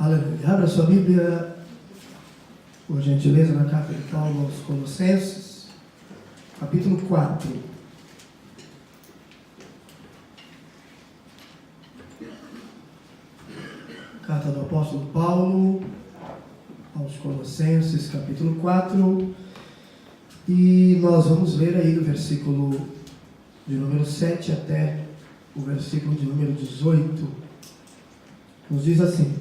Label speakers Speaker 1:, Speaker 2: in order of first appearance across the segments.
Speaker 1: Aleluia. Abra sua Bíblia, por gentileza, na carta de Paulo aos Colossenses, capítulo 4. Carta do apóstolo Paulo aos Colossenses, capítulo 4. E nós vamos ler aí do versículo de número 7 até o versículo de número 18. Nos diz assim: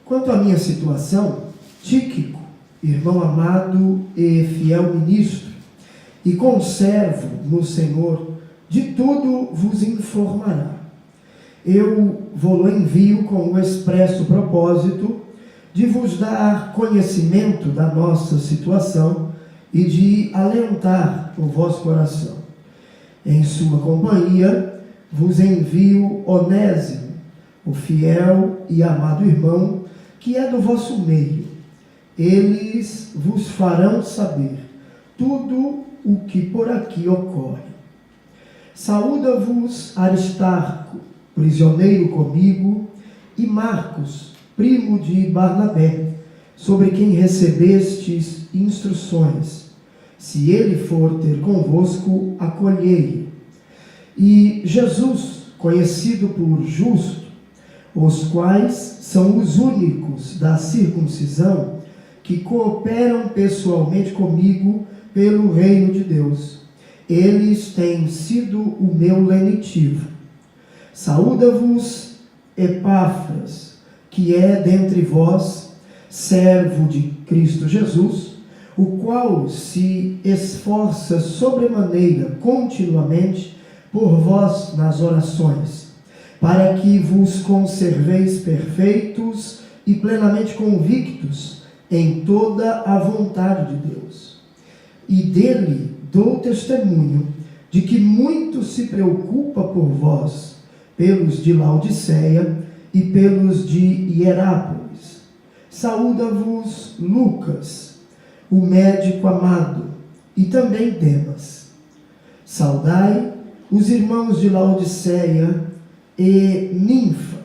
Speaker 1: quanto à minha situação, Tíquico, irmão amado e fiel ministro, e conservo no Senhor, de tudo vos informará. Eu vou-lo envio com o expresso propósito de vos dar conhecimento da nossa situação e de alentar o vosso coração. Em sua companhia vos envio Onésimo, o fiel e amado irmão, que é do vosso meio. Eles vos farão saber tudo o que por aqui ocorre. Saúda-vos Aristarco, prisioneiro comigo, e Marcos, primo de Barnabé, sobre quem recebestes instruções. Se ele for ter convosco, acolhei-o. E Jesus, conhecido por justo, os quais são os únicos da circuncisão que cooperam pessoalmente comigo pelo reino de Deus. Eles têm sido o meu lenitivo. Saúda-vos Epáfras, que é dentre vós, servo de Cristo Jesus, o qual se esforça sobremaneira continuamente por vós nas orações, para que vos conserveis perfeitos e plenamente convictos em toda a vontade de Deus. E dele dou testemunho de que muito se preocupa por vós, pelos de Laodiceia e pelos de Hierápolis. Saúda-vos Lucas, o médico amado, e também Demas. Saudai os irmãos de Laodiceia e Ninfa,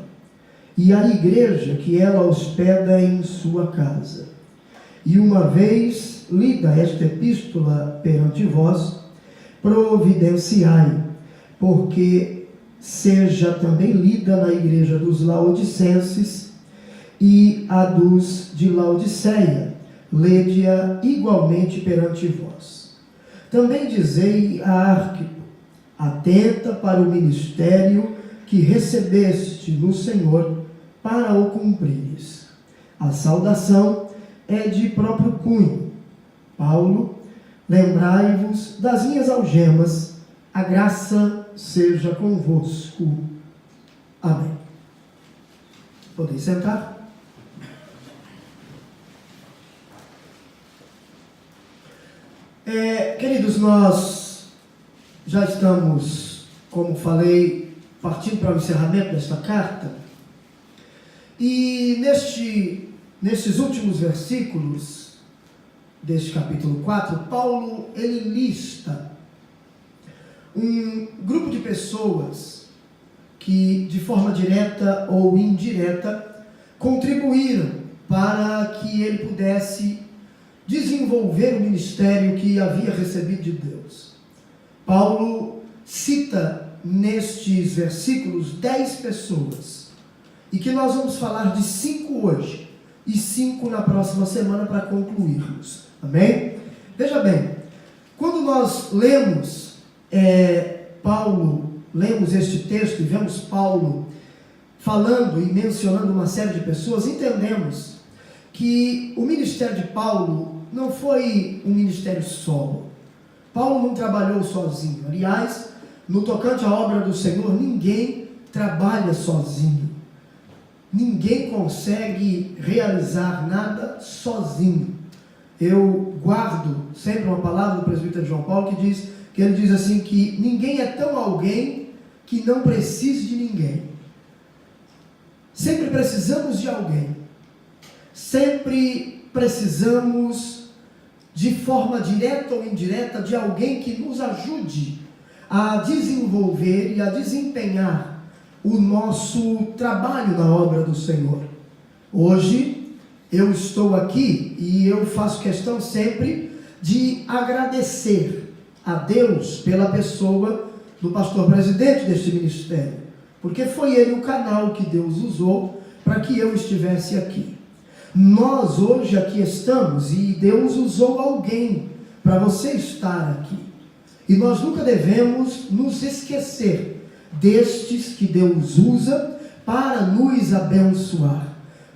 Speaker 1: e a igreja que ela hospeda em sua casa. E uma vez lida esta epístola perante vós, providenciai, porque seja também lida na igreja dos Laodicenses e a dos de Laodiceia, lede-a igualmente perante vós. Também dizei a Arquipo, atenta para o ministério que recebeste no Senhor, para o cumprires. A saudação é de próprio punho. Paulo, lembrai-vos das minhas algemas, a graça seja convosco. Amém. Podem sentar. Queridos, nós já estamos, como falei, partindo para o encerramento desta carta, e nestes últimos versículos deste capítulo 4, Paulo, ele lista um grupo de pessoas que, de forma direta ou indireta, contribuíram para que ele pudesse desenvolver o ministério que havia recebido de Deus. Paulo cita nestes versículos 10 pessoas, e que nós vamos falar de 5 hoje, e 5 na próxima semana para concluirmos. Amém? Veja bem, quando nós lemos este texto e vemos Paulo falando e mencionando uma série de pessoas, entendemos que o ministério de Paulo não foi um ministério solo. Paulo não trabalhou sozinho. Aliás, no tocante à obra do Senhor, ninguém trabalha sozinho. Ninguém consegue realizar nada sozinho. Eu guardo sempre uma palavra do presbítero João Paulo que ele diz assim, que ninguém é tão alguém que não precise de ninguém. Sempre precisamos de alguém. Sempre precisamos, de forma direta ou indireta, de alguém que nos ajude a desenvolver e a desempenhar o nosso trabalho na obra do Senhor. Hoje eu estou aqui e eu faço questão sempre de agradecer a Deus pela pessoa do pastor presidente deste ministério, porque foi ele o canal que Deus usou para que eu estivesse aqui. Nós hoje aqui estamos e Deus usou alguém para você estar aqui. E nós nunca devemos nos esquecer destes que Deus usa para nos abençoar,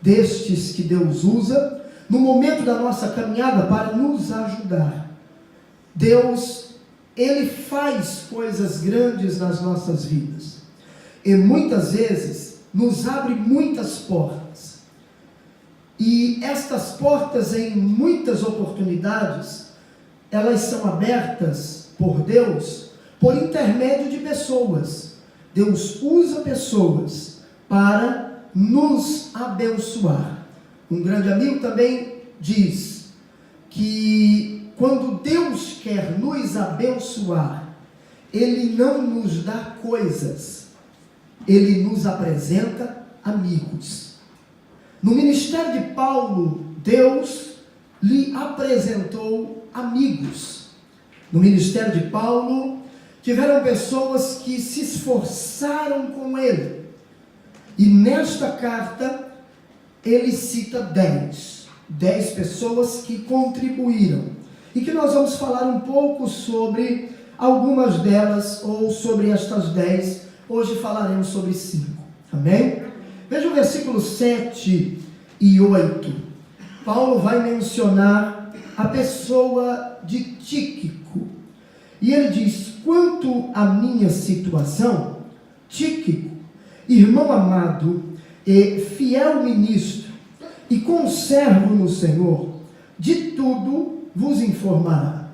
Speaker 1: destes que Deus usa no momento da nossa caminhada para nos ajudar. Deus, Ele faz coisas grandes nas nossas vidas e muitas vezes nos abre muitas portas. E estas portas, em muitas oportunidades, elas são abertas por Deus por intermédio de pessoas. Deus usa pessoas para nos abençoar. Um grande amigo também diz que quando Deus quer nos abençoar, Ele não nos dá coisas, Ele nos apresenta amigos. No ministério de Paulo, Deus lhe apresentou amigos. No ministério de Paulo, tiveram pessoas que se esforçaram com ele. E nesta carta, ele cita 10 pessoas que contribuíram. E que nós vamos falar um pouco sobre algumas delas, ou sobre estas 10. Hoje falaremos sobre 5. Amém? Veja o versículo 7 e 8. Paulo vai mencionar a pessoa de Tíquico. E ele diz: quanto à minha situação, Tíquico, irmão amado e fiel ministro, e conservo no Senhor, de tudo vos informará.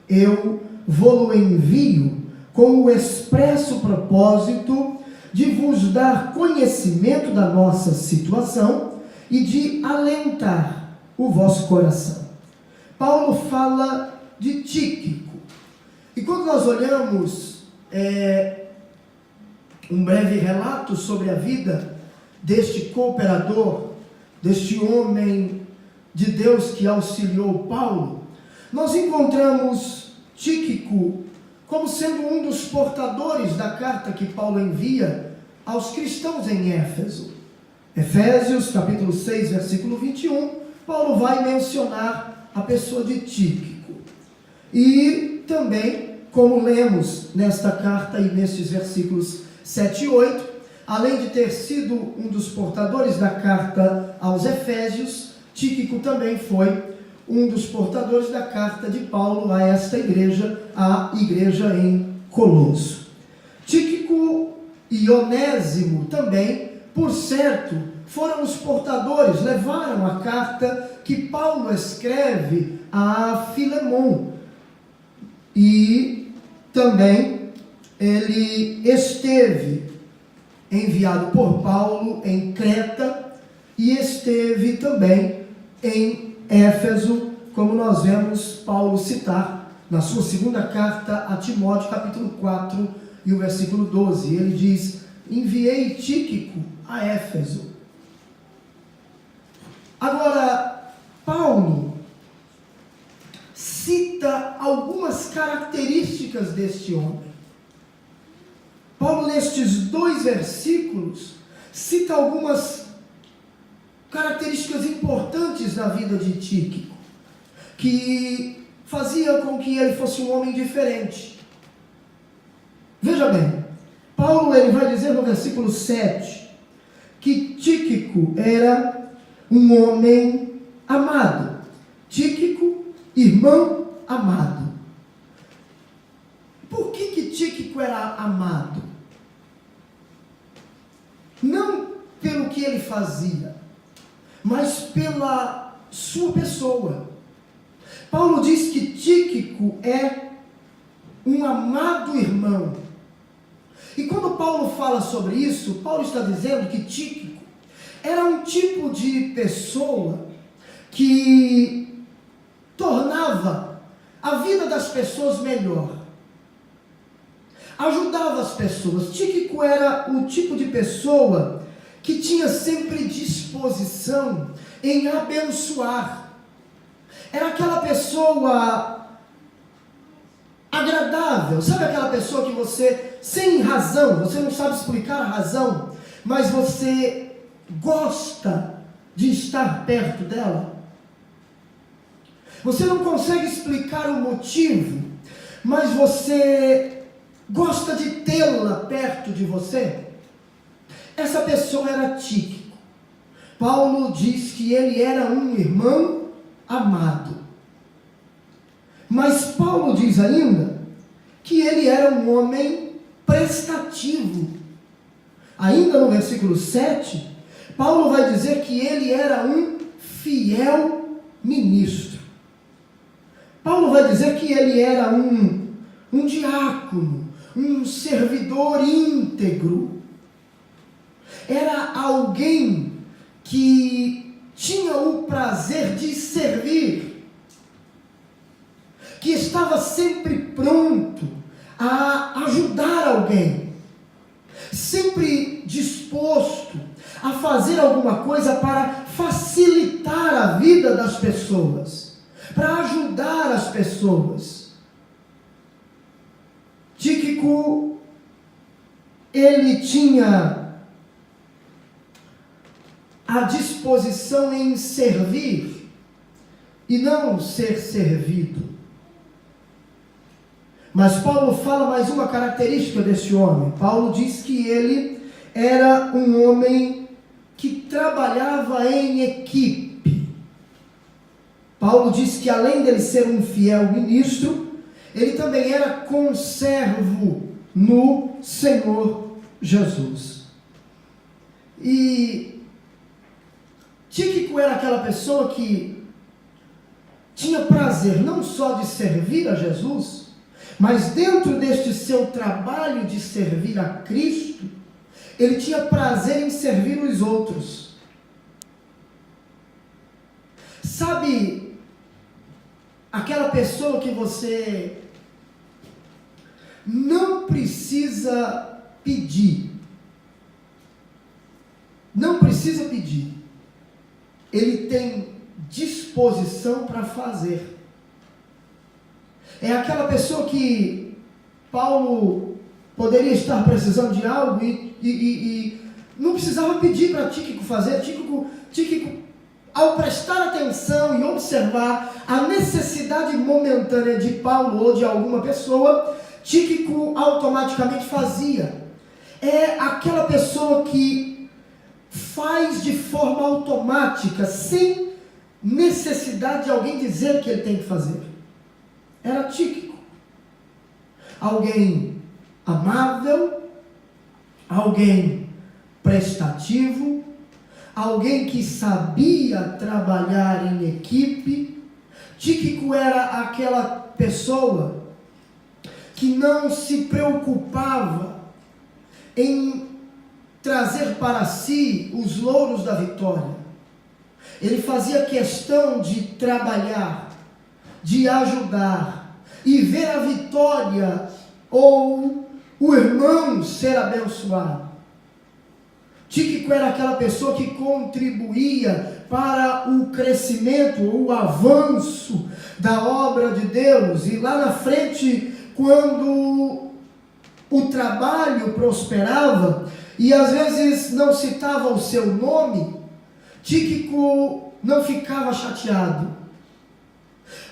Speaker 1: Eu vou-lo envio com o expresso propósito de vos dar conhecimento da nossa situação e de alentar o vosso coração. Paulo fala de Tíquico. E quando nós olhamos um breve relato sobre a vida deste cooperador, deste homem de Deus que auxiliou Paulo, nós encontramos Tíquico como sendo um dos portadores da carta que Paulo envia aos cristãos em Éfeso. Efésios, capítulo 6, versículo 21, Paulo vai mencionar a pessoa de Tíquico. E também, como lemos nesta carta e nestes versículos 7 e 8, além de ter sido um dos portadores da carta aos Efésios, Tíquico também foi um dos portadores da carta de Paulo a esta igreja, a igreja em Colosso. Tíquico e Onésimo também, por certo, foram os portadores, levaram a carta que Paulo escreve a Filemon. E também ele esteve enviado por Paulo em Creta e esteve também em Éfeso, como nós vemos Paulo citar na sua segunda carta a Timóteo, capítulo 4 e o versículo 12. Ele diz: enviei Tíquico a Éfeso. Agora, Paulo cita algumas características deste homem. Paulo, nestes 2 versículos, cita algumas características importantes na vida de Tíquico, que fazia com que ele fosse um homem diferente. Veja bem, Paulo ele vai dizer no versículo 7 que Tíquico era um homem amado. Tíquico, irmão amado. Por que Tíquico era amado? Não pelo que ele fazia, mas pela sua pessoa. Paulo diz que Tíquico é um amado irmão. E quando Paulo fala sobre isso, Paulo está dizendo que Tíquico era um tipo de pessoa que tornava a vida das pessoas melhor, ajudava as pessoas. Tíquico era o tipo de pessoa que tinha sempre disposição disposição em abençoar. Era aquela pessoa agradável, sabe aquela pessoa que você, sem razão, você não sabe explicar a razão, mas você gosta de estar perto dela? Você não consegue explicar o motivo, mas você gosta de tê-la perto de você? Essa pessoa era Tíquico. Paulo diz que ele era um irmão amado. Mas Paulo diz ainda que ele era um homem prestativo. Ainda no versículo 7, Paulo vai dizer que ele era um fiel ministro. Paulo vai dizer que ele era um diácono, um servidor íntegro. Era alguém que tinha o prazer de servir, que estava sempre pronto a ajudar alguém, sempre disposto a fazer alguma coisa para facilitar a vida das pessoas, para ajudar as pessoas. Tíquico, ele tinha a disposição em servir e não ser servido. Mas Paulo fala mais uma característica desse homem. Paulo diz que ele era um homem que trabalhava em equipe. Paulo diz que além dele ser um fiel ministro, ele também era conservo no Senhor Jesus. E Tíquico era aquela pessoa que tinha prazer não só de servir a Jesus, mas dentro deste seu trabalho de servir a Cristo, ele tinha prazer em servir os outros. Sabe, aquela pessoa que você não precisa pedir, ele tem disposição para fazer. É aquela pessoa que Paulo poderia estar precisando de algo e não precisava pedir para Tíquico fazer. Tíquico, ao prestar atenção e observar a necessidade momentânea de Paulo ou de alguma pessoa, Tíquico automaticamente fazia. É aquela pessoa que faz de forma automática, sem necessidade de alguém dizer que ele tem que fazer. Era Tíquico. Alguém amável, alguém prestativo, alguém que sabia trabalhar em equipe. Tíquico era aquela pessoa que não se preocupava em trazer para si os louros da vitória. Ele fazia questão de trabalhar, de ajudar e ver a vitória ou o irmão ser abençoado. Tíquico era aquela pessoa que contribuía para o crescimento, o avanço da obra de Deus. E lá na frente, quando o trabalho prosperava, e às vezes não citava o seu nome, Tíquico não ficava chateado.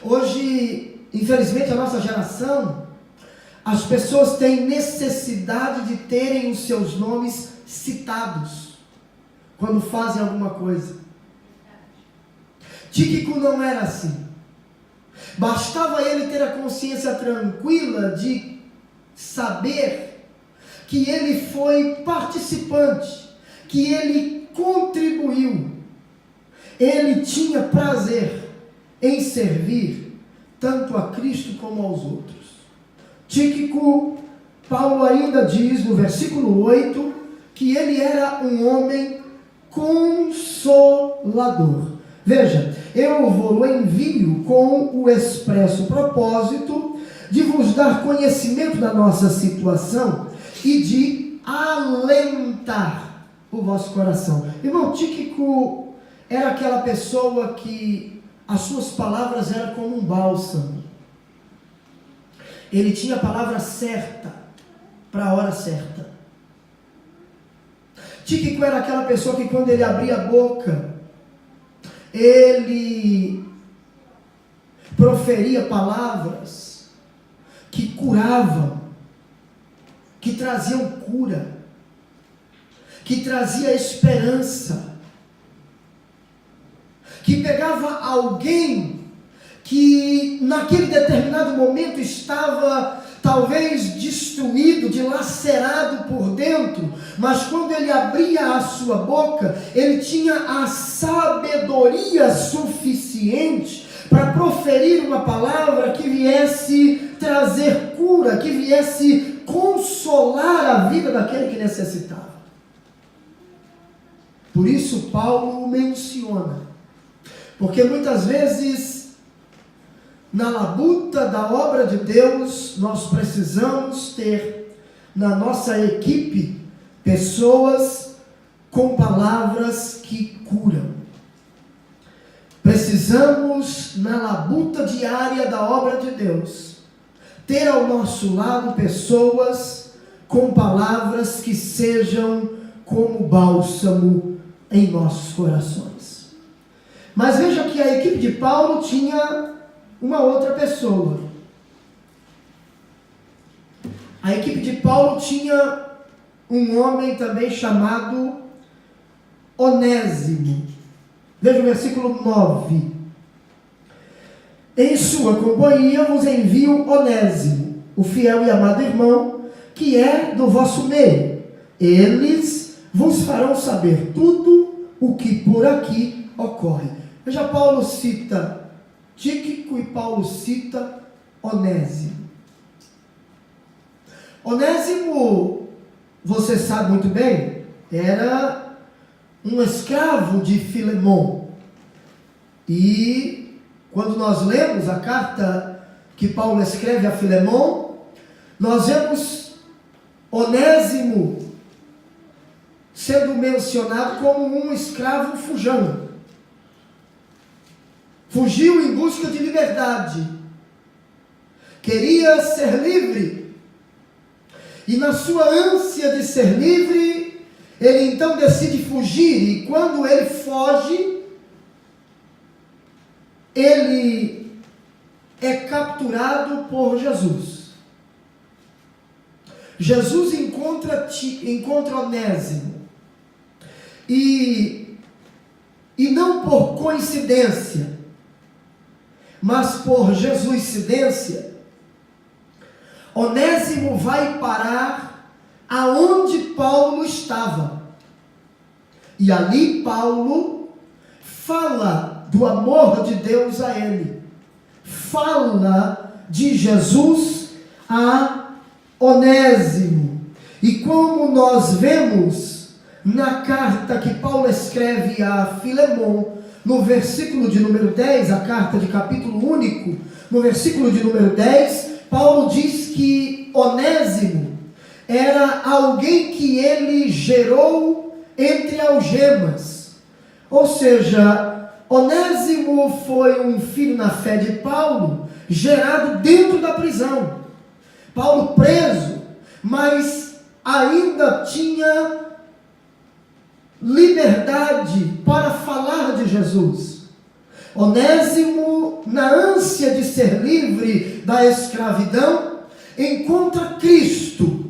Speaker 1: Hoje, infelizmente, a nossa geração, as pessoas têm necessidade de terem os seus nomes citados quando fazem alguma coisa. Tíquico não era assim. Bastava ele ter a consciência tranquila de saber que ele foi participante, que ele contribuiu. Ele tinha prazer em servir tanto a Cristo como aos outros. Tíquico, Paulo ainda diz no versículo 8, que ele era um homem consolador. Veja, eu vou envio com o expresso propósito de vos dar conhecimento da nossa situação e de alentar o vosso coração. Irmão, Tíquico era aquela pessoa que as suas palavras eram como um bálsamo. Ele tinha a palavra certa para a hora certa. Tíquico era aquela pessoa que quando ele abria a boca, ele proferia palavras que curavam, que traziam cura, que trazia esperança, que pegava alguém que naquele determinado momento estava talvez destruído, dilacerado por dentro, mas quando ele abria a sua boca, ele tinha a sabedoria suficiente para proferir uma palavra que viesse trazer cura, que viesse consolar a vida daquele que necessitava. Por isso Paulo menciona, porque muitas vezes na labuta da obra de Deus, nós precisamos ter na nossa equipe pessoas com palavras que curam. Precisamos, na labuta diária da obra de Deus, ter ao nosso lado pessoas com palavras que sejam como bálsamo em nossos corações. Mas veja que a equipe de Paulo tinha uma outra pessoa. A equipe de Paulo tinha um homem também chamado Onésimo. Veja o versículo 9. Em sua companhia vos envio Onésimo, o fiel e amado irmão, que é do vosso meio. Eles vos farão saber tudo o que por aqui ocorre. Veja, Paulo cita Tíquico e Paulo cita Onésimo. Onésimo, você sabe muito bem, era um escravo de Filemon. E quando nós lemos a carta que Paulo escreve a Filemon, nós vemos Onésimo sendo mencionado como um escravo fujão. Fugiu em busca de liberdade. Queria ser livre. E na sua ânsia de ser livre, ele então decide fugir. E quando ele foge, ele é capturado por Jesus. Jesus encontra Onésimo. E não por coincidência, mas por Jesuscidência, Onésimo vai parar aonde Paulo estava. E ali Paulo fala do amor de Deus a ele. Fala de Jesus a Onésimo. E como nós vemos na carta que Paulo escreve a Filemon, no versículo de número 10, a carta de capítulo único, no versículo de número 10, Paulo diz que Onésimo era alguém que ele gerou entre algemas. Ou seja, Onésimo foi um filho na fé de Paulo, gerado dentro da prisão. Paulo preso, mas ainda tinha liberdade para falar de Jesus. Onésimo, na ânsia de ser livre da escravidão, encontra Cristo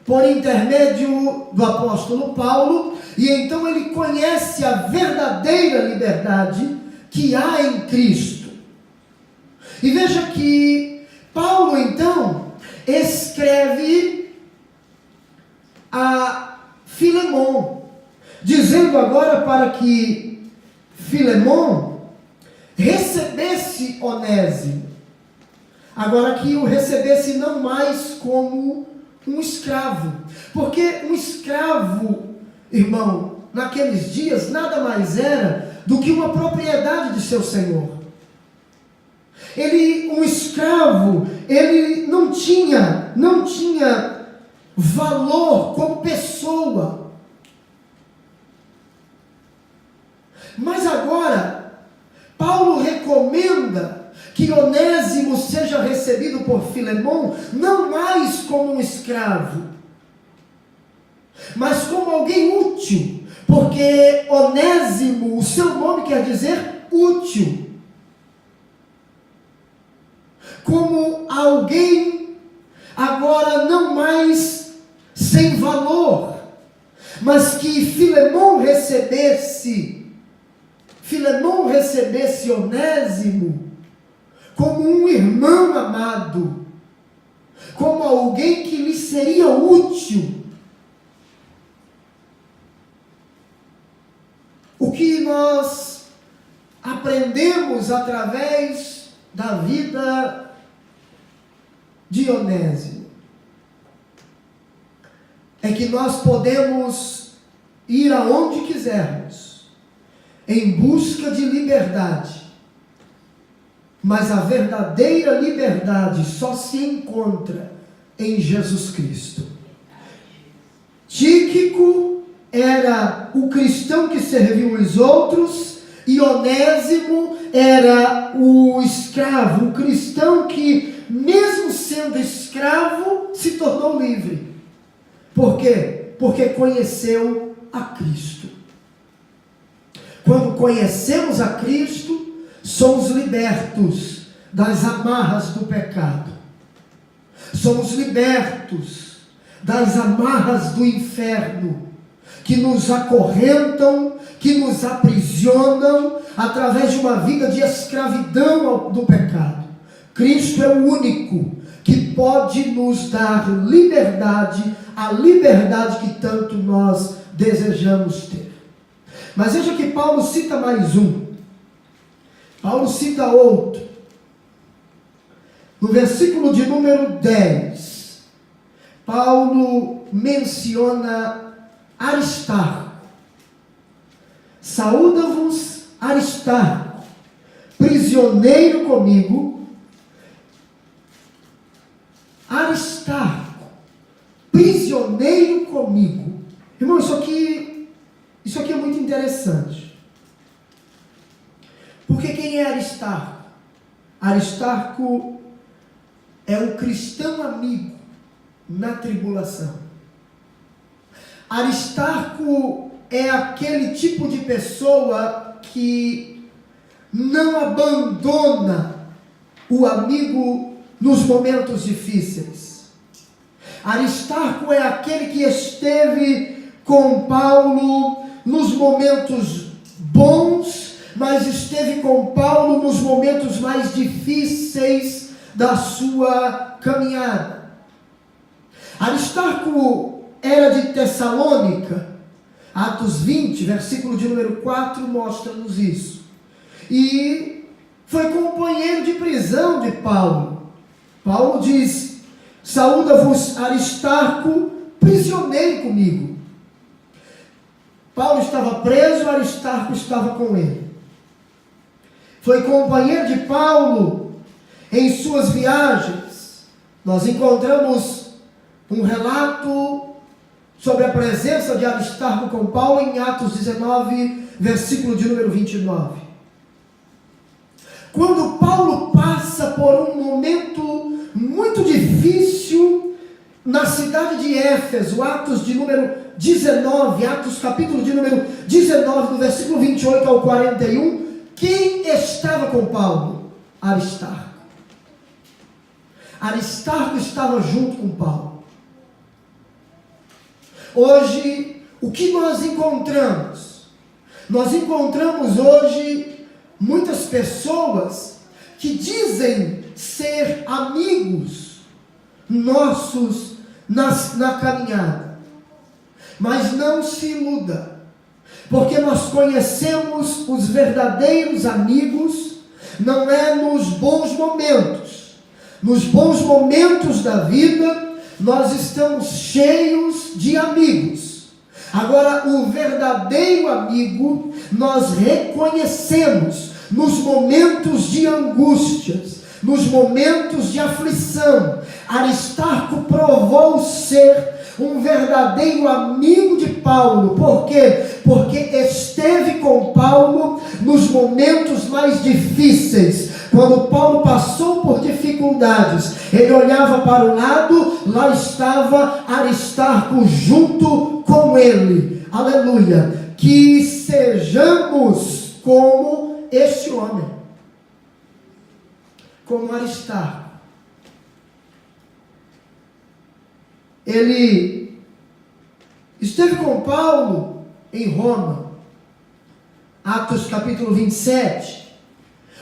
Speaker 1: por intermédio do apóstolo Paulo, e então ele conhece a verdadeira liberdade que há em Cristo. E veja que Paulo então escreve a Filemon, dizendo agora para que Filemon recebesse Onésimo, agora que o recebesse não mais como um escravo, porque um escravo, irmão, naqueles dias nada mais era do que uma propriedade de seu senhor. Um escravo, ele não tinha valor como pessoa. Mas agora, Paulo recomenda que Onésimo seja recebido por Filemão, não mais como um escravo, mas como alguém útil, porque Onésimo, o seu nome quer dizer útil, como alguém agora não mais sem valor, mas que Filemão recebesse Onésimo como um irmão amado, como alguém que lhe seria útil. O que nós aprendemos através da vida de Onésimo é que nós podemos ir aonde quisermos em busca de liberdade, mas a verdadeira liberdade só se encontra em Jesus Cristo. Tíquico era o cristão que serviu os outros, e Onésimo era o escravo, o cristão que, mesmo sendo escravo, se tornou livre. Por quê? Porque conheceu a Cristo. Quando conhecemos a Cristo, somos libertos das amarras do pecado. Somos libertos das amarras do inferno, que nos acorrentam, que nos aprisionam através de uma vida de escravidão do pecado. Cristo é o único que pode nos dar liberdade, a liberdade que tanto nós desejamos ter. Mas veja que Paulo cita mais um. Paulo cita outro. No versículo de número 10, Paulo menciona Aristarco. Saúda-vos Aristarco, prisioneiro comigo. Aristarco, prisioneiro comigo. Irmão, isso aqui é muito interessante. Porque quem é Aristarco? Aristarco é um cristão amigo na tribulação. Aristarco é aquele tipo de pessoa que não abandona o amigo nos momentos difíceis. Aristarco é aquele que esteve com Paulo nos momentos bons, mas esteve com Paulo nos momentos mais difíceis da sua caminhada. Aristarco era de Tessalônica. Atos 20, versículo de número 4, mostra-nos isso. E foi companheiro de prisão de Paulo. Paulo diz: saúda-vos Aristarco, prisioneiro comigo. Paulo estava preso, Aristarco estava com ele. Foi companheiro de Paulo em suas viagens. Nós encontramos um relato sobre a presença de Aristarco com Paulo em Atos 19, versículo de número 29. Quando Paulo passa por um momento muito difícil na cidade de Éfeso, Atos de número 19, Atos capítulo de número 19, do versículo 28 ao 41, quem estava com Paulo? Aristarco. Aristarco estava junto com Paulo. Hoje, o que nós encontramos? Nós encontramos hoje muitas pessoas que dizem ser amigos nossos na caminhada. Mas não se iluda, porque nós conhecemos os verdadeiros amigos, não é nos bons momentos. Nos bons momentos da vida, nós estamos cheios de amigos. Agora, o verdadeiro amigo, nós reconhecemos nos momentos de angústias, nos momentos de aflição. Aristarco provou ser um verdadeiro amigo de Paulo. Por quê? Porque esteve com Paulo nos momentos mais difíceis. Quando Paulo passou por dificuldades, ele olhava para o lado, lá estava Aristarco junto com ele. Aleluia! Que sejamos como este homem, como Aristarco. Ele esteve com Paulo em Roma, Atos capítulo 27,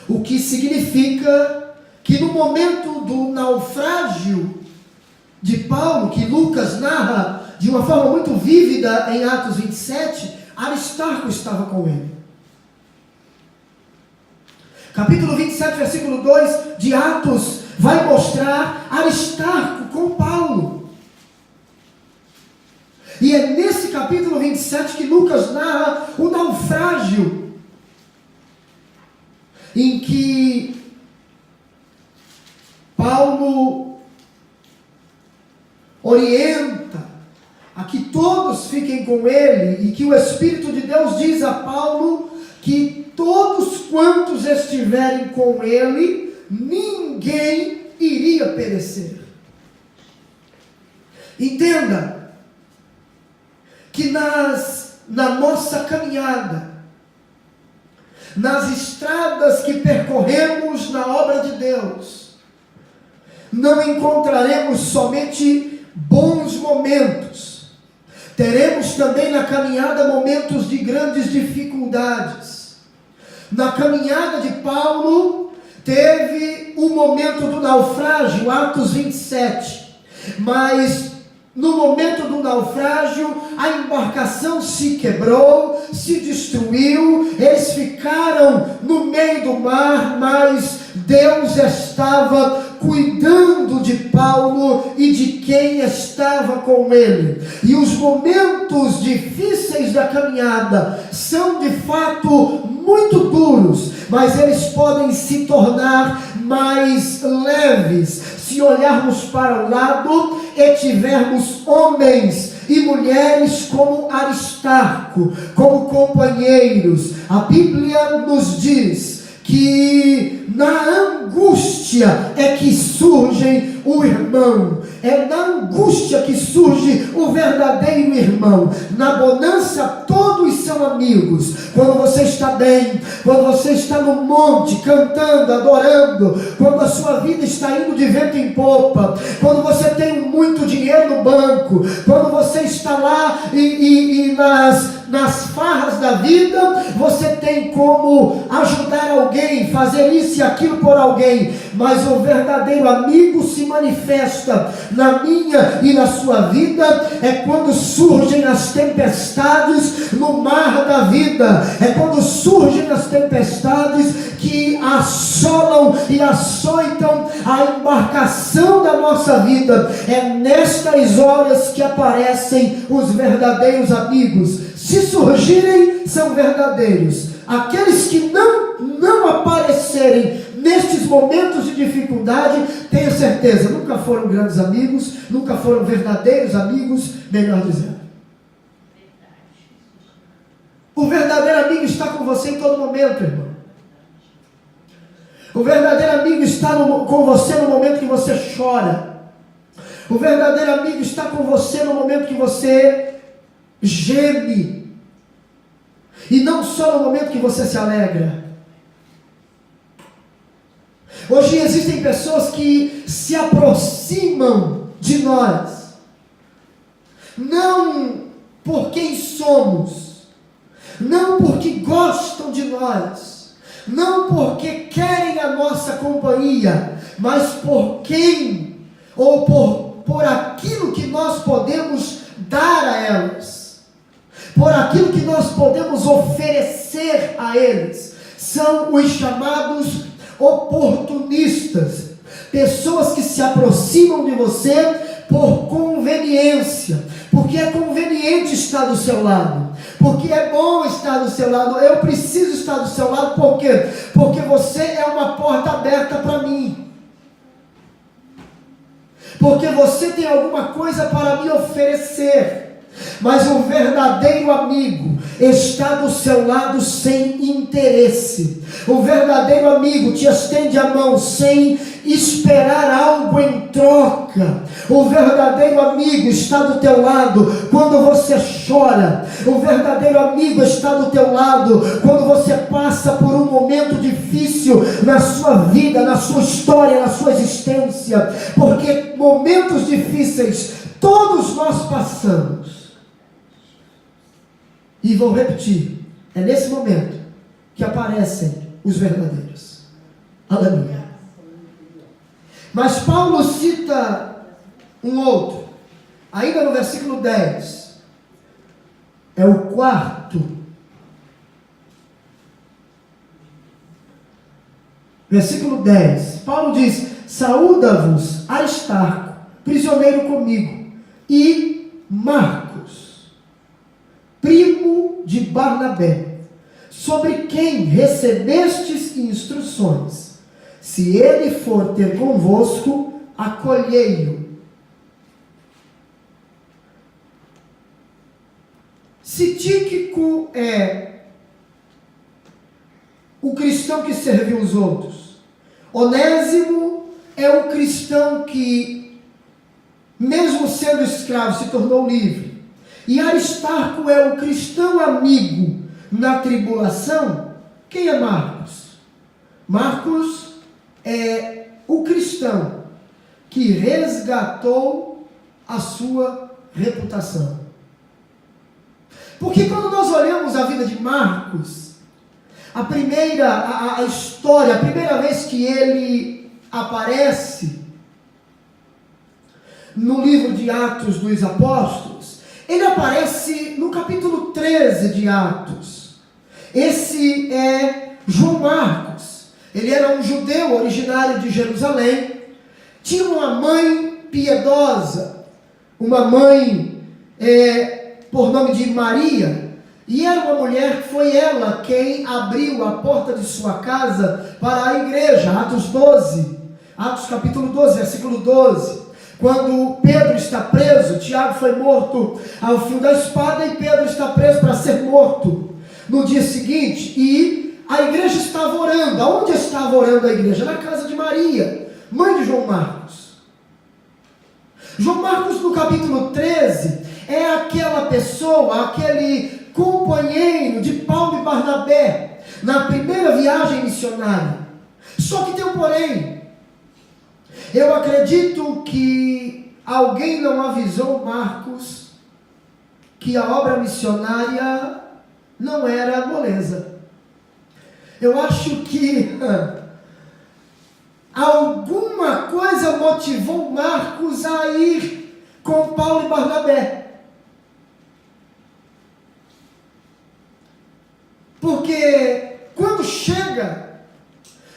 Speaker 1: o que significa que no momento do naufrágio de Paulo, que Lucas narra de uma forma muito vívida em Atos 27, Aristarco estava com ele. Capítulo 27, versículo 2 de Atos vai mostrar Aristarco com Paulo. E é nesse capítulo 27 que Lucas narra o naufrágio, em que Paulo orienta a que todos fiquem com ele, e que o Espírito de Deus diz a Paulo que todos quantos estiverem com ele, ninguém iria perecer. Entenda que na nossa caminhada, nas estradas que percorremos na obra de Deus, não encontraremos somente bons momentos, teremos também na caminhada momentos de grandes dificuldades. Na caminhada de Paulo, teve o momento do naufrágio, Atos 27, mas no momento do naufrágio, a embarcação se quebrou, se destruiu, eles ficaram no meio do mar, mas Deus estava cuidando de Paulo e de quem estava com ele. E os momentos difíceis da caminhada são de fato muito duros, mas eles podem se tornar mais leves se olharmos para o lado e tivermos homens e mulheres como Aristarco, como companheiros. A Bíblia nos diz que na angústia é que surge o irmão, é na angústia que surge o verdadeiro irmão. Na bonança todos são amigos. Quando você está bem, quando você está no monte cantando, adorando, quando a sua vida está indo de vento em popa, quando você tem muito dinheiro no banco, quando você está lá e nas farras da vida, você tem como ajudar alguém, fazer isso e aquilo por alguém, mas o verdadeiro amigo se manifesta na minha e na sua vida é quando surgem as tempestades no mar da vida, é quando surgem as tempestades que assolam e açoitam a embarcação da nossa vida. É nestas horas que aparecem os verdadeiros amigos. Se surgirem, são verdadeiros. Aqueles que não aparecerem nestes momentos de dificuldade, tenho certeza, nunca foram grandes amigos, nunca foram verdadeiros amigos, melhor dizendo. O verdadeiro amigo está com você em todo momento, irmão. O verdadeiro amigo está com você no momento que você chora. O verdadeiro amigo está com você no momento que você geme. E não só no momento que você se alegra. Hoje existem pessoas que se aproximam de nós, não por quem somos, não porque gostam de nós, não porque querem a nossa companhia, mas por quem, ou por aquilo que nós podemos dar a elas, por aquilo que nós podemos oferecer a eles. São os chamados oportunistas, pessoas que se aproximam de você por conveniência, porque é conveniente estar do seu lado, porque é bom estar do seu lado. Eu preciso estar do seu lado, por quê? Porque você é uma porta aberta para mim, porque você tem alguma coisa para me oferecer. Mas o verdadeiro amigo está do seu lado sem interesse. O verdadeiro amigo te estende a mão sem esperar algo em troca. O verdadeiro amigo está do teu lado quando você chora. O verdadeiro amigo está do teu lado quando você passa por um momento difícil na sua vida, na sua história, na sua existência. Porque momentos difíceis todos nós passamos. E vou repetir, é nesse momento que aparecem os verdadeiros. Aleluia. Mas Paulo cita um outro, ainda no versículo 10, é o quarto. Versículo 10, Paulo diz: saúda-vos Aristarco, prisioneiro comigo, e Marcos, primo de Barnabé, sobre quem recebestes instruções. Se ele for ter convosco, acolhei-o. Se Tíquico é o cristão que serviu os outros, Onésimo é o cristão que, mesmo sendo escravo, se tornou livre, e Aristarco é o cristão amigo na tribulação, quem é Marcos? Marcos é o cristão que resgatou a sua reputação. Porque quando nós olhamos a vida de Marcos, a história, a primeira vez que ele aparece no livro de Atos dos Apóstolos, ele aparece no capítulo 13 de Atos. Esse é João Marcos. Ele era um judeu originário de Jerusalém, tinha uma mãe piedosa, uma mãe por nome de Maria, e era uma mulher, foi ela quem abriu a porta de sua casa para a igreja. Atos 12, Atos capítulo 12, versículo 12. Quando Pedro está preso, Tiago foi morto ao fio da espada e Pedro está preso para ser morto no dia seguinte. E a igreja estava orando. Aonde estava orando a igreja? Na casa de Maria, mãe de João Marcos. João Marcos, no capítulo 13, é aquela pessoa, aquele companheiro de Paulo e Barnabé na primeira viagem missionária. Só que tem um porém. Eu acredito que alguém não avisou Marcos que a obra missionária não era moleza. Eu acho que alguma coisa motivou Marcos a ir com Paulo e Barnabé. Porque quando chega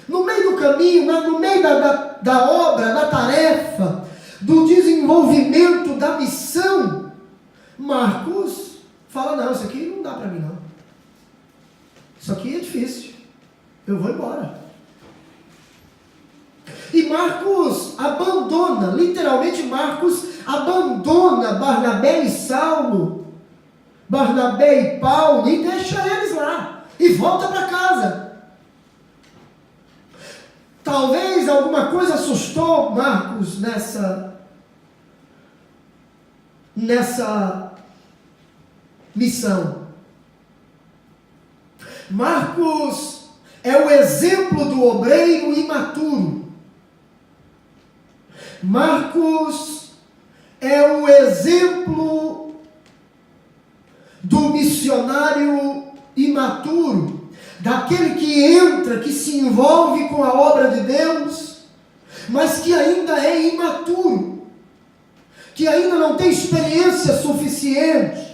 Speaker 1: no meio do caminho, no meio da obra, da tarefa, do desenvolvimento da missão, Marcos fala: não, isso aqui não dá para mim não. Isso aqui é difícil. Eu vou embora. E Marcos abandona, literalmente Marcos abandona Barnabé e Saulo, Barnabé e Paulo, e deixa eles lá, e volta para casa. Talvez alguma coisa assustou Marcos nessa missão. Marcos é o exemplo do obreiro imaturo. Marcos é o exemplo do missionário imaturo, daquele que entra, que se envolve com a obra de Deus, mas que ainda é imaturo, que ainda não tem experiência suficiente,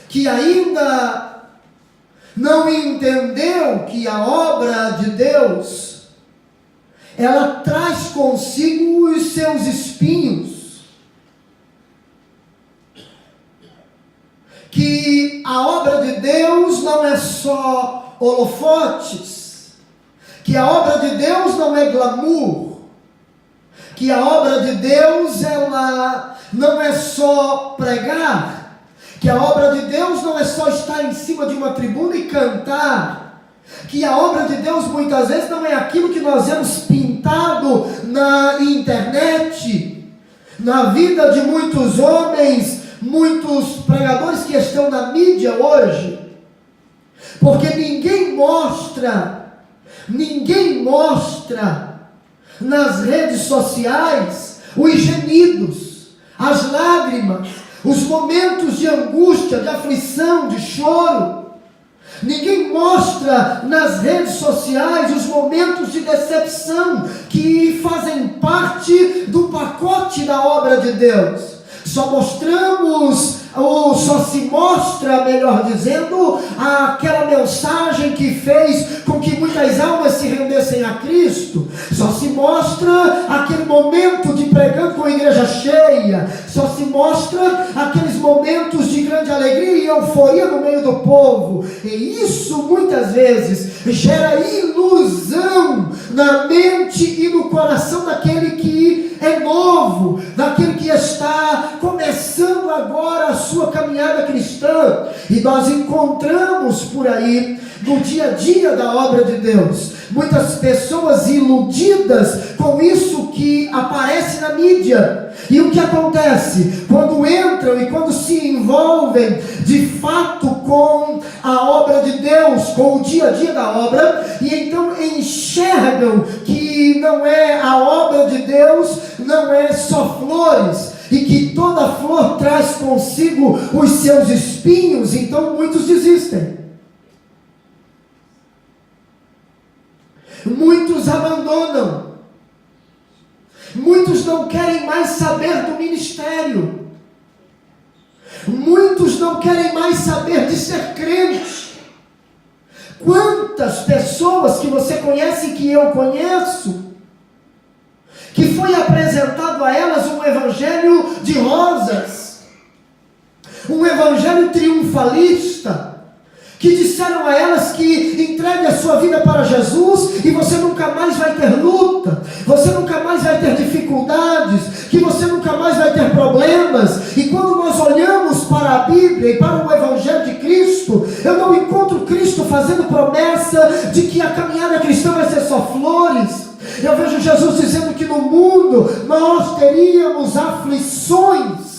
Speaker 1: que ainda não entendeu que a obra de Deus, ela traz consigo os seus espinhos, que a obra de Deus não é só holofotes, que a obra de Deus não é glamour, que a obra de Deus, ela não é só pregar, que a obra de Deus não é só estar em cima de uma tribuna e cantar, que a obra de Deus muitas vezes não é aquilo que nós vemos pintado na internet, na vida de muitos homens, muitos pregadores que estão na mídia hoje, porque ninguém mostra nas redes sociais os gemidos, as lágrimas, os momentos de angústia, de aflição, de choro. Ninguém mostra nas redes sociais os momentos de decepção que fazem parte do pacote da obra de Deus. Só se mostra, melhor dizendo, aquela mensagem que fez com que muitas almas se rendessem a Cristo. Só se mostra aquele momento de pregando com a igreja cheia. Só se mostra aqueles momentos de grande alegria e euforia no meio do povo. E isso muitas vezes gera ilusão na mente e no coração daquele que é novo, daquele que está começando agora a sua caminhada cristã. E nós encontramos por aí, no dia a dia da obra de Deus, muitas pessoas iludidas com isso que aparece na mídia. E o que acontece? Quando entram e quando se envolvem de fato com a obra de Deus, com o dia a dia da obra, e então enxergam que não é a obra de Deus, não é só flores, e que toda flor traz consigo os seus espinhos, então muitos desistem. Muitos abandonam. Muitos não querem mais saber do ministério. Muitos não querem mais saber de ser crente. Quantas pessoas que você conhece, que eu conheço, que foi apresentado a elas um evangelho de rosas, um evangelho triunfalista, que disseram a elas que entregue a sua vida para Jesus e você nunca mais vai ter luta, você nunca mais vai ter dificuldades, que você nunca mais vai ter problemas. E quando nós olhamos para a Bíblia e para o Evangelho de Cristo, eu não encontro Cristo fazendo promessa de que a caminhada cristã vai ser só flores. Eu vejo Jesus dizendo que no mundo nós teríamos aflições.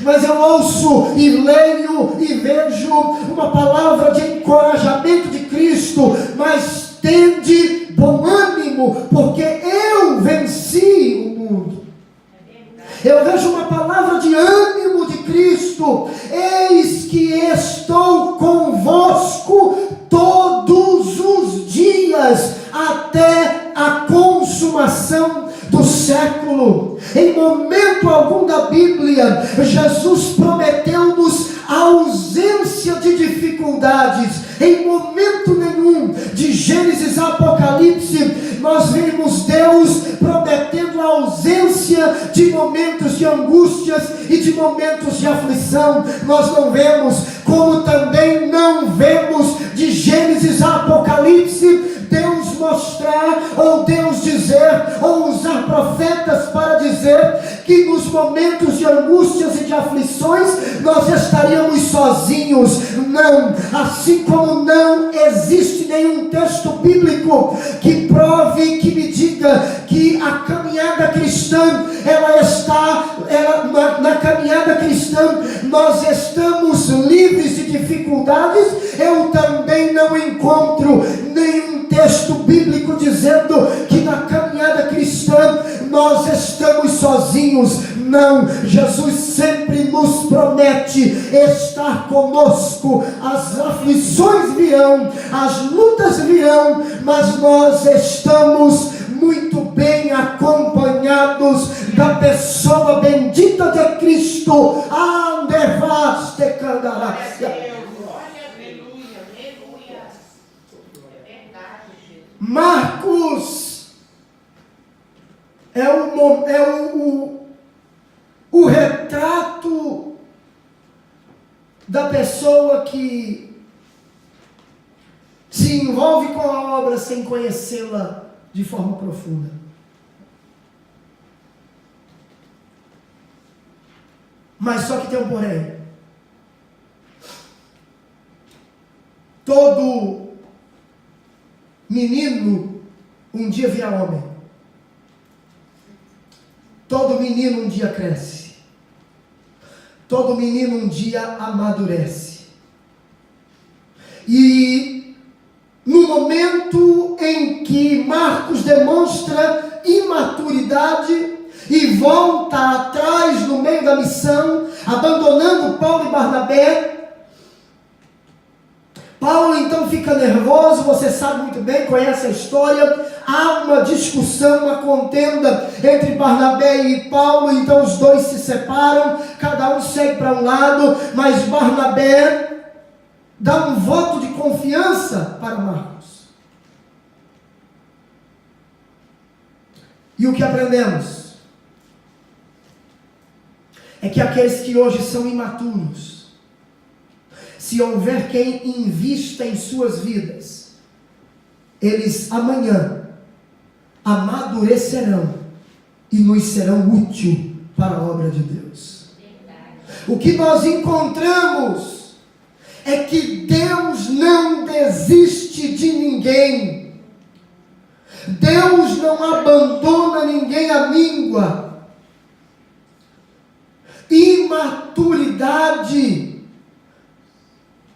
Speaker 1: Mas eu ouço e leio e vejo uma palavra de encorajamento de Cristo: mas tende bom ânimo, porque eu venci o mundo. Eu vejo uma palavra de ânimo de Cristo: eis que estou convosco todos os dias, até a consumação do século. Em momento algum da Bíblia, Jesus prometeu-nos a ausência de dificuldades. Em momento nenhum, de Gênesis a Apocalipse, nós vimos Deus prometendo a ausência de momentos de angústias e de momentos de aflição. Nós não vemos, como também não vemos de Gênesis a Apocalipse, Deus mostrar, ou Deus dizer, ou usar profetas para dizer que nos momentos de angústias e de aflições nós estaríamos sozinhos. Não, assim como não existe nenhum texto bíblico que prove, que me diga que a caminhada cristã, na caminhada cristã nós estamos livres de dificuldades, eu também não encontro nenhum texto bíblico dizendo que na caminhada cristã nós estamos sozinhos. Não, Jesus sempre nos promete estar conosco. As aflições virão, as lutas virão, mas nós estamos muito bem acompanhados da pessoa bendita de Cristo. Marcos é o retrato da pessoa que se envolve com a obra sem conhecê-la de forma profunda. Mas só que tem um porém. Todo menino um dia vira homem. Todo menino um dia cresce. Todo menino um dia amadurece. E no momento em que Marcos demonstra imaturidade e volta atrás no meio da missão, abandonando Paulo e Barnabé, Paulo então fica nervoso, você sabe muito bem, conhece a história. Há uma discussão, uma contenda entre Barnabé e Paulo, então os dois se separam, cada um segue para um lado, mas Barnabé dá um voto de confiança para Marcos. E o que aprendemos? É que aqueles que hoje são imaturos, se houver quem invista em suas vidas, eles amanhã amadurecerão e nos serão útil para a obra de Deus. O que nós encontramos é que Deus não desiste de ninguém. Deus não abandona ninguém à míngua. Imaturidade.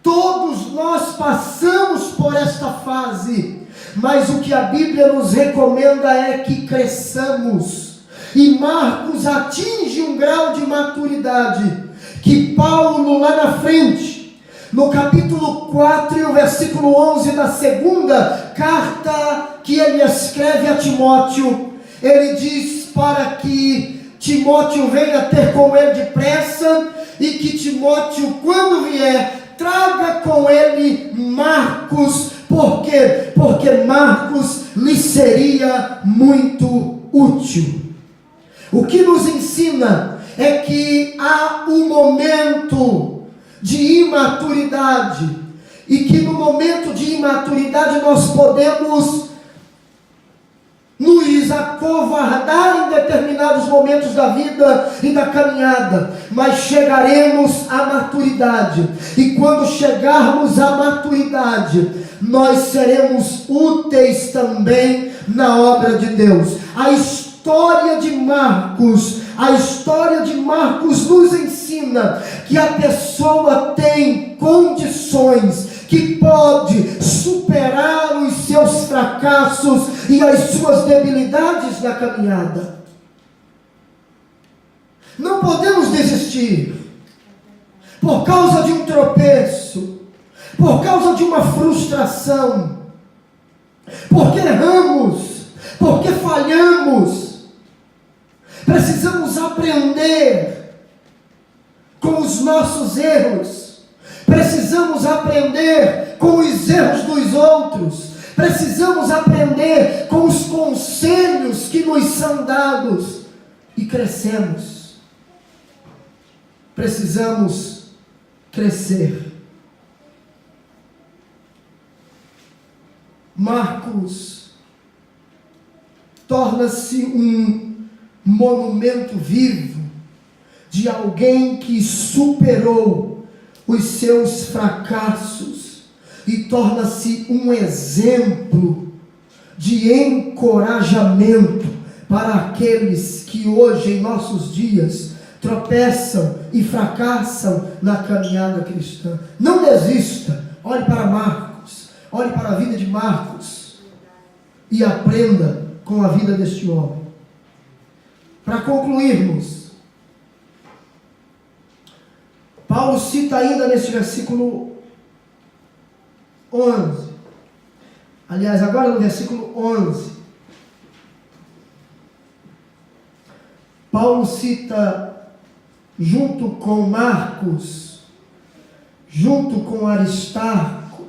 Speaker 1: Todos nós passamos por esta fase, mas o que a Bíblia nos recomenda é que cresçamos. E Marcos atinge um grau de maturidade que Paulo lá na frente, no capítulo 4 e o versículo 11 da segunda carta que ele escreve a Timóteo, ele diz para que Timóteo venha ter com ele depressa e que Timóteo, quando vier, traga com ele Marcos. Por quê? Porque Marcos lhe seria muito útil. O que nos ensina é que há um momento de imaturidade e que no momento de imaturidade nós podemos nos acovardar em determinados momentos da vida e da caminhada, mas chegaremos à maturidade, e quando chegarmos à maturidade, nós seremos úteis também na obra de Deus. A história de Marcos nos ensina que a pessoa tem condições, que pode superar os seus fracassos e as suas debilidades na caminhada. Não podemos desistir por causa de um tropeço, por causa de uma frustração, porque erramos, porque falhamos. Precisamos aprender com os nossos erros. Precisamos aprender com os erros dos outros. Precisamos aprender com os conselhos que nos são dados. E crescemos. Precisamos crescer. Marcos torna-se um monumento vivo de alguém que superou os seus fracassos e torna-se um exemplo de encorajamento para aqueles que hoje em nossos dias tropeçam e fracassam na caminhada cristã. Não desista. Olhe para Marcos, olhe para a vida de Marcos e aprenda com a vida deste homem. Para concluirmos, Paulo cita ainda neste versículo 11. Aliás, agora no versículo 11. Paulo cita, junto com Marcos, junto com Aristarco,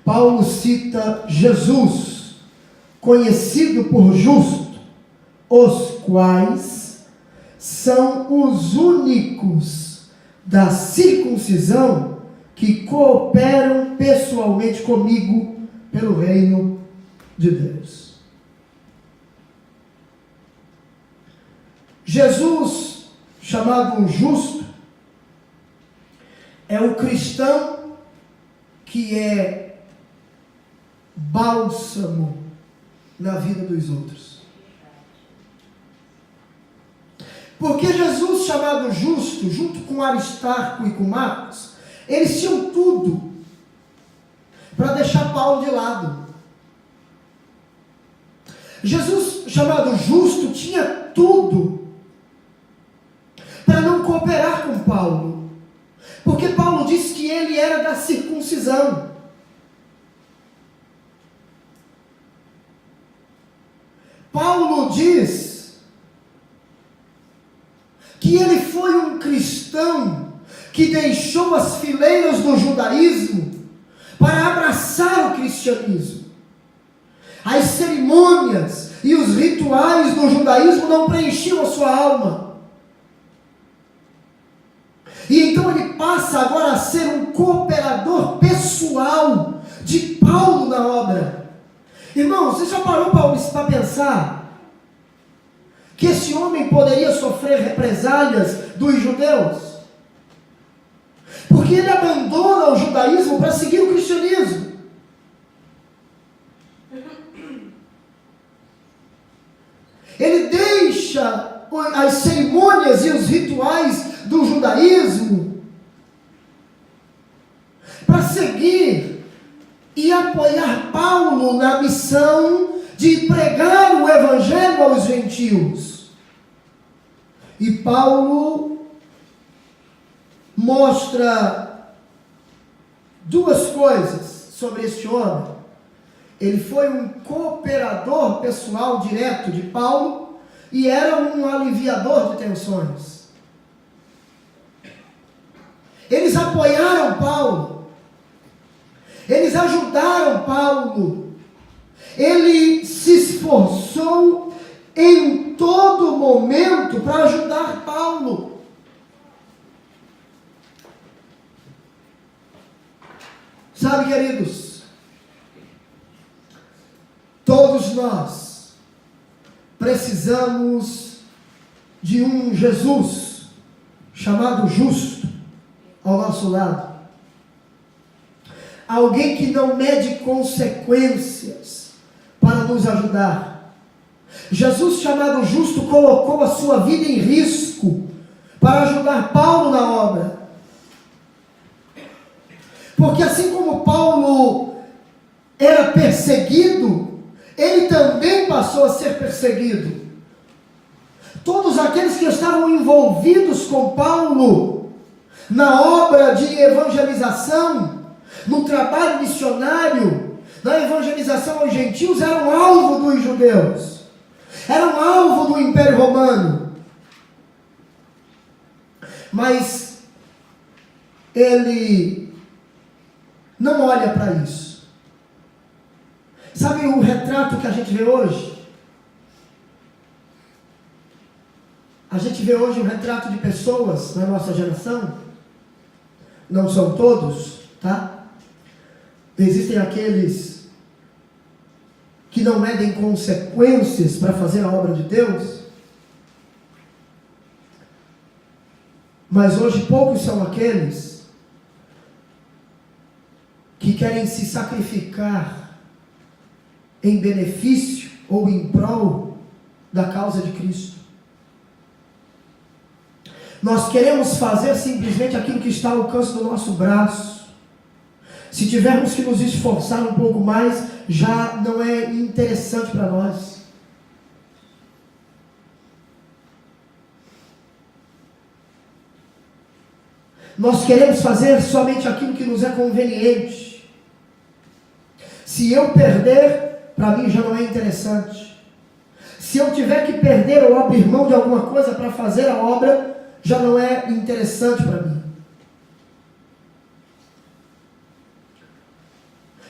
Speaker 1: Paulo cita Jesus, conhecido por justo, os quais são os únicos da circuncisão que cooperam pessoalmente comigo pelo reino de Deus. Jesus, chamado justo, é o cristão que é bálsamo na vida dos outros. Porque Jesus, chamado justo, junto com Aristarco e com Marcos, eles tinham tudo para deixar Paulo de lado. Jesus, chamado justo, tinha tudo para não cooperar com Paulo. Porque Paulo disse que ele era da circuncisão. Paulo diz que ele foi um cristão que deixou as fileiras do judaísmo para abraçar o cristianismo. As cerimônias e os rituais do judaísmo não preenchiam a sua alma. E então ele passa agora a ser um cooperador pessoal de Paulo na obra. Irmão, você já parou para pensar que esse homem poderia sofrer represálias dos judeus? Porque ele abandona o judaísmo para seguir o cristianismo. Ele deixa as cerimônias e os rituais do judaísmo para seguir e apoiar Paulo na missão de pregar o evangelho aos gentios. E Paulo mostra duas coisas sobre este homem. Ele foi um cooperador pessoal direto de Paulo e era um aliviador de tensões. Eles apoiaram Paulo, eles ajudaram Paulo, ele se esforçou em todo momento para ajudar Paulo. Sabe, queridos, todos nós precisamos de um Jesus chamado justo ao nosso lado. Alguém que não mede consequências para nos ajudar. Jesus, chamado justo, colocou a sua vida em risco para ajudar Paulo na obra. Porque assim como Paulo era perseguido, ele também passou a ser perseguido. Todos aqueles que estavam envolvidos com Paulo na obra de evangelização, no trabalho missionário, na evangelização aos gentios, eram alvo dos judeus, eram alvo do Império Romano. Mas ele não olha para isso. Sabe o retrato que a gente vê hoje? A gente vê hoje um retrato de pessoas na nossa geração. Não são todos, tá? Existem aqueles que não medem consequências para fazer a obra de Deus. Mas hoje poucos são aqueles que querem se sacrificar em benefício ou em prol da causa de Cristo. Nós queremos fazer simplesmente aquilo que está ao alcance do nosso braço. Se tivermos que nos esforçar um pouco mais, já não é interessante para nós. Nós queremos fazer somente aquilo que nos é conveniente. Se eu perder, para mim já não é interessante. Se eu tiver que perder ou abrir mão de alguma coisa para fazer a obra, já não é interessante para mim.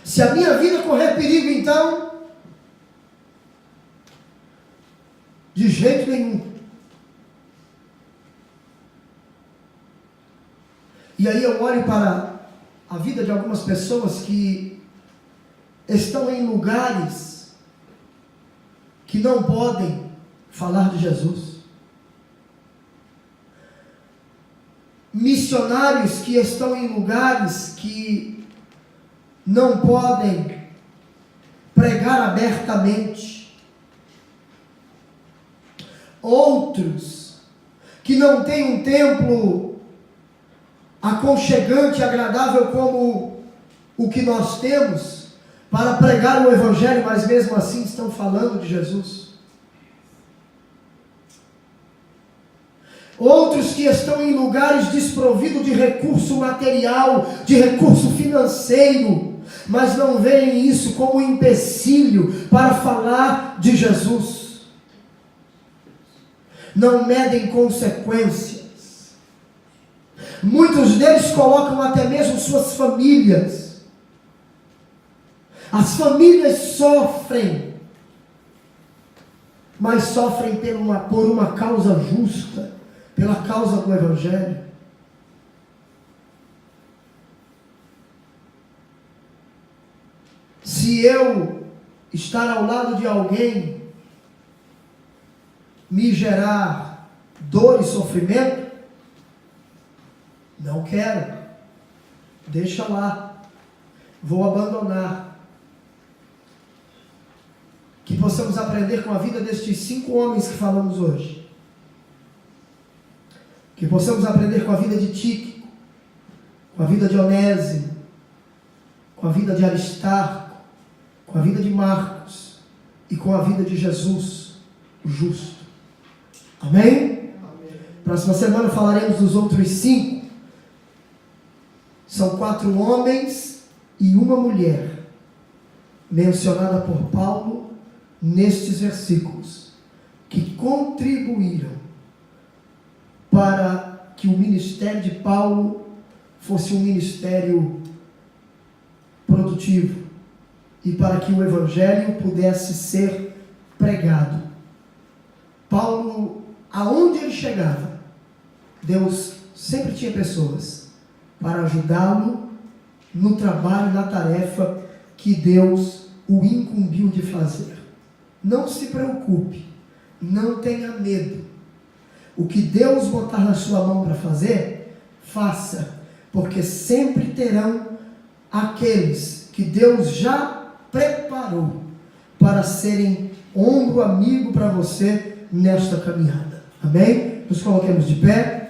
Speaker 1: Se a minha vida correr perigo, então, de jeito nenhum. E aí eu olho para a vida de algumas pessoas que estão em lugares que não podem falar de Jesus. missionários que estão em lugares que não podem pregar abertamente. Outros que não têm um templo aconchegante, agradável como o que nós temos para pregar o Evangelho, mas mesmo assim estão falando de Jesus. Outros que estão em lugares desprovidos de recurso material, de recurso financeiro, mas não veem isso como um empecilho para falar de Jesus. Não medem consequências. Muitos deles colocam até mesmo suas famílias. As famílias sofrem, mas sofrem por uma causa justa, pela causa do Evangelho. Se eu estar ao lado de alguém me gerar dor e sofrimento, não quero, deixa lá, vou abandonar. Que possamos aprender com a vida destes 5 homens que falamos hoje. Que possamos aprender com a vida de Tíquico, com a vida de Onésimo, com a vida de Aristarco, com a vida de Marcos e com a vida de Jesus, o justo. Amém? Amém. Próxima semana falaremos dos outros 5. São 4 homens e uma mulher, mencionada por Paulo nestes versículos, que contribuíram para que o ministério de Paulo fosse um ministério produtivo e para que o Evangelho pudesse ser pregado. Paulo, aonde ele chegava, Deus sempre tinha pessoas para ajudá-lo no trabalho, na tarefa que Deus o incumbiu de fazer. Não se preocupe, não tenha medo. O que Deus botar na sua mão para fazer, faça, porque sempre terão aqueles que Deus já preparou para serem ombro amigo para você nesta caminhada. Amém? Nos coloquemos de pé.